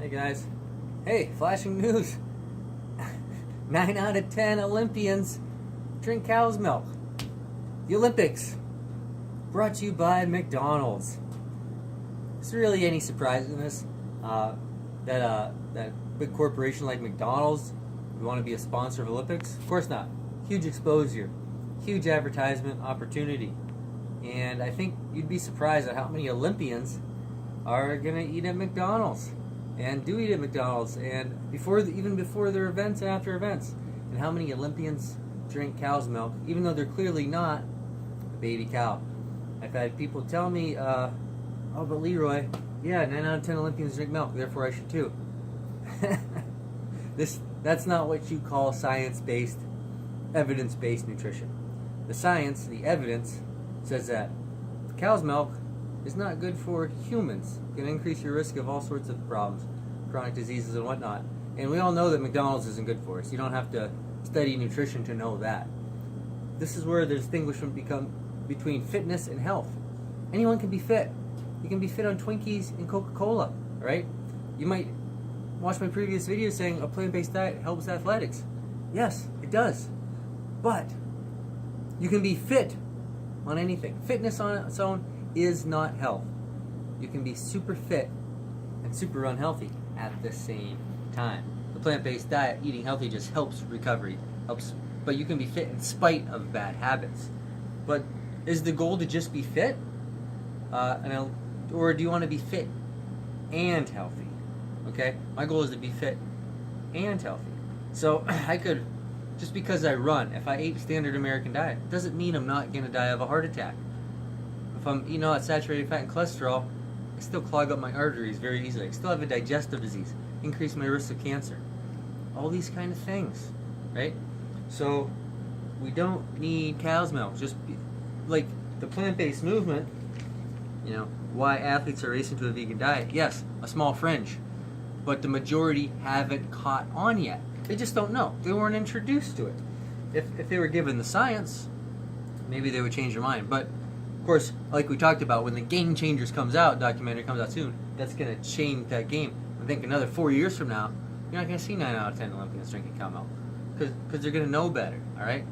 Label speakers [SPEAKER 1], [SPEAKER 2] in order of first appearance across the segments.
[SPEAKER 1] Hey guys. Hey, flashing news. 9 out of 10 Olympians drink cow's milk. The Olympics. Brought to you by McDonald's. Is there really any surprise in this? That big corporation like McDonald's would want to be a sponsor of Olympics? Of course not. Huge exposure. Huge advertisement opportunity. And I think you'd be surprised at how many Olympians are going to eat at McDonald's. And do eat at McDonald's, and even before their events and after events, and how many Olympians drink cow's milk, even though they're clearly not a baby cow. I've had people tell me, "Oh, but Leroy, yeah, 9 out of 10 Olympians drink milk, therefore I should too." That's not what you call science-based, evidence-based nutrition. The science, the evidence, says that cow's milk is not good for humans. It can increase your risk of all sorts of problems, chronic diseases and whatnot. And we all know that McDonald's isn't good for us. You don't have to study nutrition to know that. This is where the distinguishment becomes between fitness and health. Anyone can be fit. You can be fit on Twinkies and Coca-Cola, right? You might watch my previous video saying a plant-based diet helps athletics. Yes, it does. But you can be fit on anything. Fitness on its own is not health. You can be super fit and super unhealthy at the same time. The plant-based diet, eating healthy, just helps recovery, but you can be fit in spite of bad habits. But is the goal to just be fit? Or do you want to be fit and healthy? Okay? My goal is to be fit and healthy. So I could, just because I run, if I ate standard American diet, doesn't mean I'm not going to die of a heart attack. If I'm eating all that saturated fat and cholesterol, I still clog up my arteries very easily. I still have a digestive disease, increase my risk of cancer. All these kind of things, right? So we don't need cow's milk. Like the plant-based movement, why athletes are racing to a vegan diet. Yes, a small fringe, but the majority haven't caught on yet. They just don't know. They weren't introduced to it. If they were given the science, maybe they would change their mind. But of course, like we talked about, when the Game Changers documentary comes out soon, that's going to change that game. I think another 4 years from now, you're not going to see 9 out of 10 Olympians drinking cow milk, because they're going to know better, all right?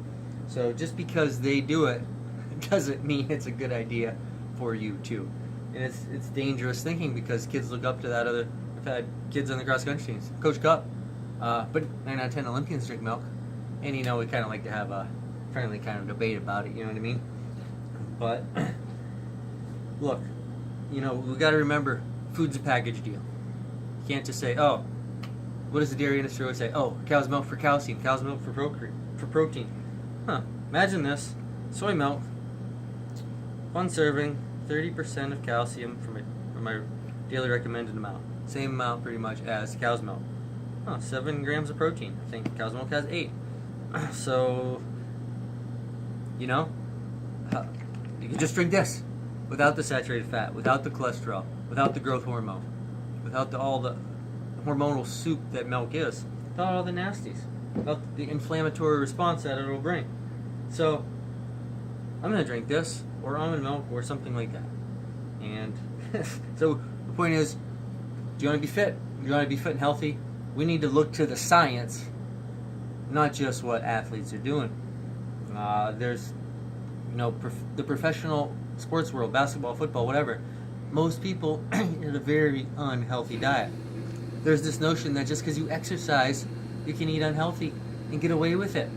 [SPEAKER 1] So just because they do it doesn't mean it's a good idea for you too. And it's dangerous thinking, because kids look up to that other. I've had kids on the cross country teams, Coach Cup, but 9 out of 10 Olympians drink milk, and we kind of like to have a friendly kind of debate about it. You know what I mean? But look, we got to remember, food's a package deal. You can't just say, "Oh, what does the dairy industry always say? Oh, cow's milk for calcium, cow's milk for protein." Imagine this: soy milk, one serving, 30% of calcium from my daily recommended amount. Same amount pretty much as cow's milk. 7 grams of protein. I think cow's milk has 8. So, you can just drink this without the saturated fat, without the cholesterol, without the growth hormone, without all the hormonal soup that milk is, without all the nasties, without the inflammatory response that it will bring. So I'm going to drink this, or almond milk, or something like that. And so the point is, do you want to be fit? Do you want to be fit and healthy? We need to look to the science, not just what athletes are doing. There's the professional sports world, basketball, football, whatever, most people eat a very unhealthy diet. There's this notion that just because you exercise, you can eat unhealthy and get away with it.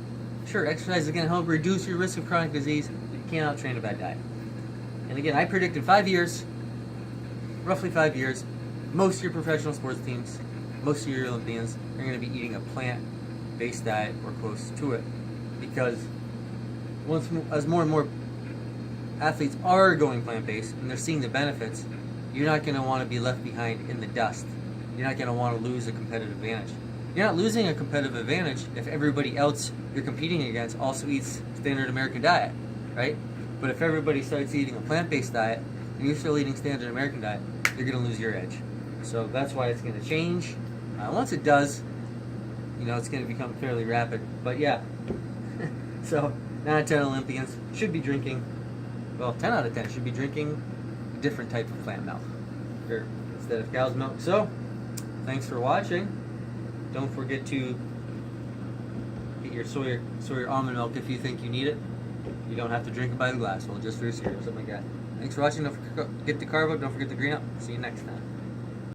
[SPEAKER 1] Sure, exercise is going to help reduce your risk of chronic disease, but you can't out-train a bad diet. And again, I predict in 5 years, roughly 5 years, most of your professional sports teams, most of your Olympians are going to be eating a plant-based diet or close to it, because as more and more athletes are going plant-based and they're seeing the benefits, you're not going to want to be left behind in the dust. You're not going to want to lose a competitive advantage. You're not losing a competitive advantage if everybody else you're competing against also eats standard American diet, right? But if everybody starts eating a plant-based diet and you're still eating standard American diet, you're going to lose your edge. So that's why it's going to change. Once it does, it's going to become fairly rapid. But yeah, so 9 out of 10 Olympians should be drinking, 10 out of 10 should be drinking a different type of plant milk instead of cow's milk. So Thanks for watching. Don't forget to get your soy or almond milk if you think you need it. You don't have to drink it by the glass. Well, just for your cereal, something like that. Thanks for watching. Don't forget to carve up. Don't forget to green up. See you next time.